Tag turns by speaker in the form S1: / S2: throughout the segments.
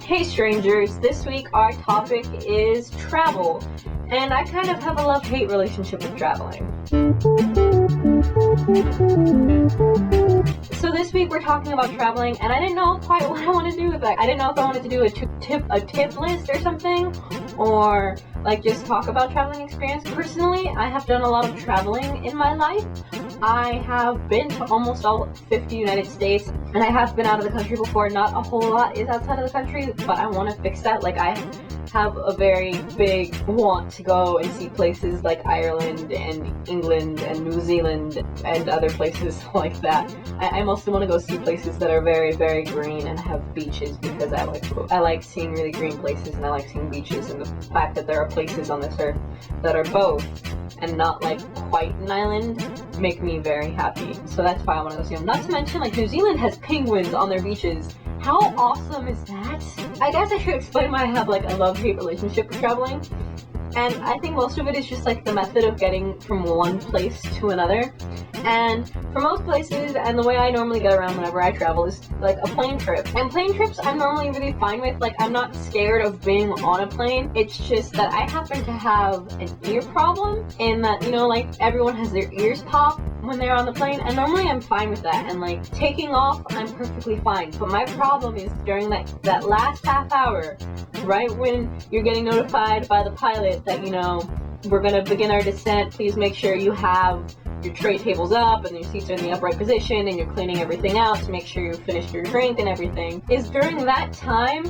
S1: Hey strangers, this week our topic is travel, and I kind of have a love-hate relationship with traveling. So this week we're talking about traveling, and I didn't know quite what I want to do with that. I didn't know if I wanted to do a tip list or something, or like just talk about traveling experience. Personally, I have done a lot of traveling in my life. I have been to almost all 50 United States, and I have been out of the country before. Not a whole lot is outside of the country, but I want to fix that. Like, I have a very big want to go and see places like Ireland and England and New Zealand and other places like that. I mostly want to go see places that are very, very green and have beaches, because I like seeing really green places, and I like seeing beaches, and the fact that there are places on this earth that are both and not like quite an island make me very happy. So that's why I want to go see them. Not to mention, like, New Zealand has penguins on their beaches. How awesome is that? I guess I should explain why I have like a love-hate relationship with traveling. And I think most of it is just like the method of getting from one place to another. And for most places, and the way I normally get around whenever I travel is like a plane trip. And plane trips I'm normally really fine with. Like, I'm not scared of being on a plane. It's just that I happen to have an ear problem, in that, you know, like, everyone has their ears pop when they're on the plane, and normally I'm fine with that, and like taking off I'm perfectly fine. But my problem is during that last half hour, right when you're getting notified by the pilot that, you know, we're gonna begin our descent, please make sure you have your tray tables up and your seats are in the upright position, and you're cleaning everything out to make sure you finished your drink and everything. Is during that time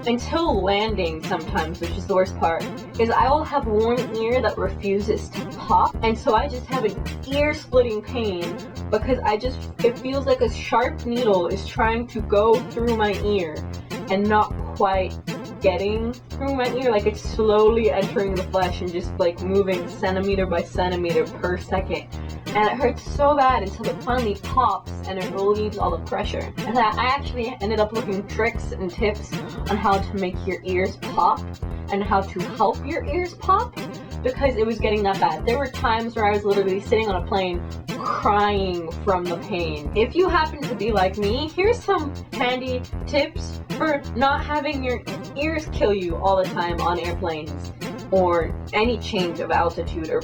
S1: until landing sometimes, which is the worst part, is I will have one ear that refuses to pop, and so I just have an ear-splitting pain because it feels like a sharp needle is trying to go through my ear and not quite getting through my ear. Like, it's slowly entering the flesh and just like moving centimeter by centimeter per second. And it hurts so bad until it finally pops and it relieves all the pressure. And I actually ended up looking tricks and tips on how to make your ears pop and how to help your ears pop, because it was getting that bad. There were times where I was literally sitting on a plane crying from the pain. If you happen to be like me, here's some handy tips for not having your ears kill you all the time on airplanes, or any change of altitude or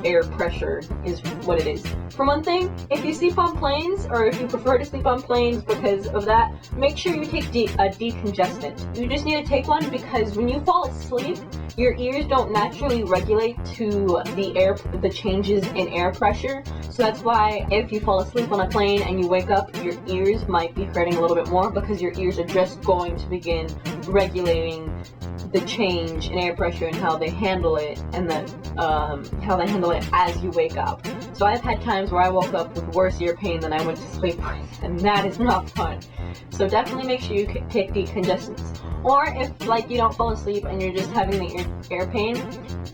S1: air pressure is what it is. For one thing, if you sleep on planes, or if you prefer to sleep on planes because of that, make sure you take a decongestant. You just need to take one, because when you fall asleep, your ears don't naturally regulate to the changes in air pressure. So that's why if you fall asleep on a plane and you wake up, your ears might be hurting a little bit more, because your ears are just going to begin regulating the change in air pressure and how they handle it, and how they handle it as you wake up. So I've had times where I woke up with worse ear pain than I went to sleep with, and that is not fun. So definitely make sure you take decongestants. Or if, like, you don't fall asleep and you're just having the ear pain,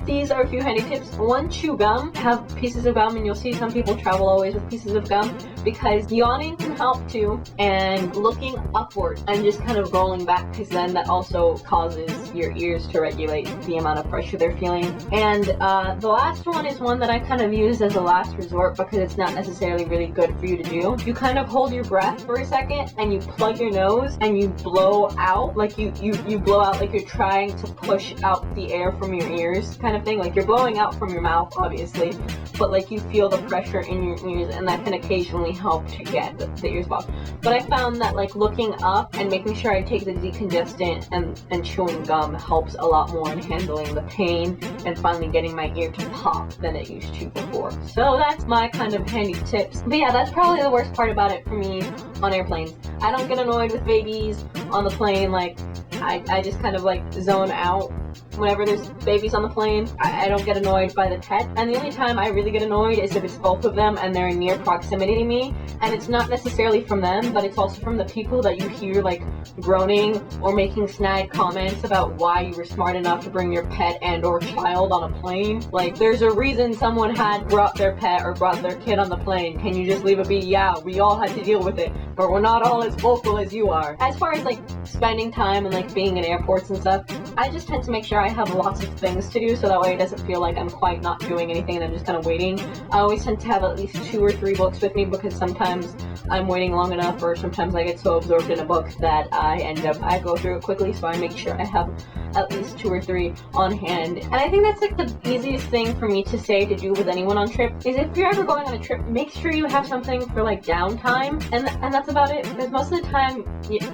S1: these are a few handy tips. One, chew gum. Have pieces of gum, and you'll see some people travel always with pieces of gum, because yawning can help too, and looking upward and just kind of rolling back, because then that also causes your ears to regulate the amount of pressure they're feeling. And the last one is one that I kind of use as a last resort, because it's not necessarily really good for you to do. You kind of hold your breath for a second and you plug your nose and you blow out, like you blow out like you're trying to push out the air from your ears, kind of thing. Like, you're blowing out from your mouth, obviously, but like you feel the pressure in your ears, and that can occasionally help to get the ears popped. But I found that, like, looking up and making sure I take the decongestant and chewing gum helps a lot more in handling the pain and finally getting my ear to pop than it used to before. So that's my kind of handy tips. But yeah, that's probably the worst part about it for me on airplanes. I don't get annoyed with babies on the plane. Like, I just kind of like zone out whenever there's babies on the plane. I don't get annoyed by the pet, and the only time I really get annoyed is if it's both of them and they're in near proximity to me, and it's not necessarily from them, but it's also from the people that you hear like groaning or making snide comments about why you were smart enough to bring your pet and or child on a plane. Like, there's a reason someone had brought their pet or brought their kid on the plane. Can you just leave it be? Yeah, we all had to deal with it, but we're not all as vocal as you are. As far as like spending time and like being in airports and stuff, I just tend to make sure I have lots of things to do, so that way it doesn't feel like I'm quite not doing anything and I'm just kind of waiting. I always tend to have at least 2 or 3 books with me, because sometimes I'm waiting long enough, or sometimes I get so absorbed in a book that I go through it quickly, so I make sure I have at least 2 or 3 on hand. And I think that's like the easiest thing for me to say to do with anyone on trip, is if you're ever going on a trip, make sure you have something for like downtime, and that's about it, because most of the time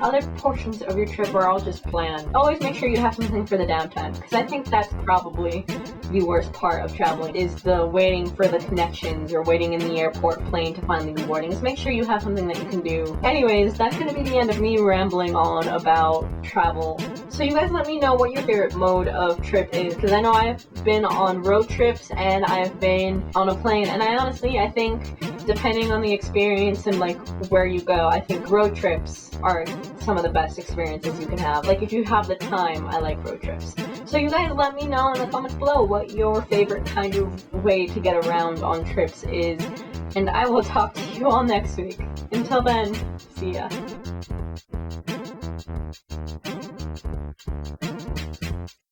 S1: other portions of your trip are all just planned. Always make sure you have something for the downtime, because I think that's probably the worst part of traveling, is the waiting for the connections, or waiting in the airport plane to finally be boarding. Just make sure you have something that you can do. Anyways, that's gonna be the end of me rambling on about travel. So you guys let me know what your favorite mode of trip is, because I know I've been on road trips and I've been on a plane, and I think depending on the experience and like where you go, I think road trips are some of the best experiences you can have. Like if you have the time, I like road trips. So you guys let me know in the comments below what your favorite kind of way to get around on trips is, and I will talk to you all next week. Until then, see ya.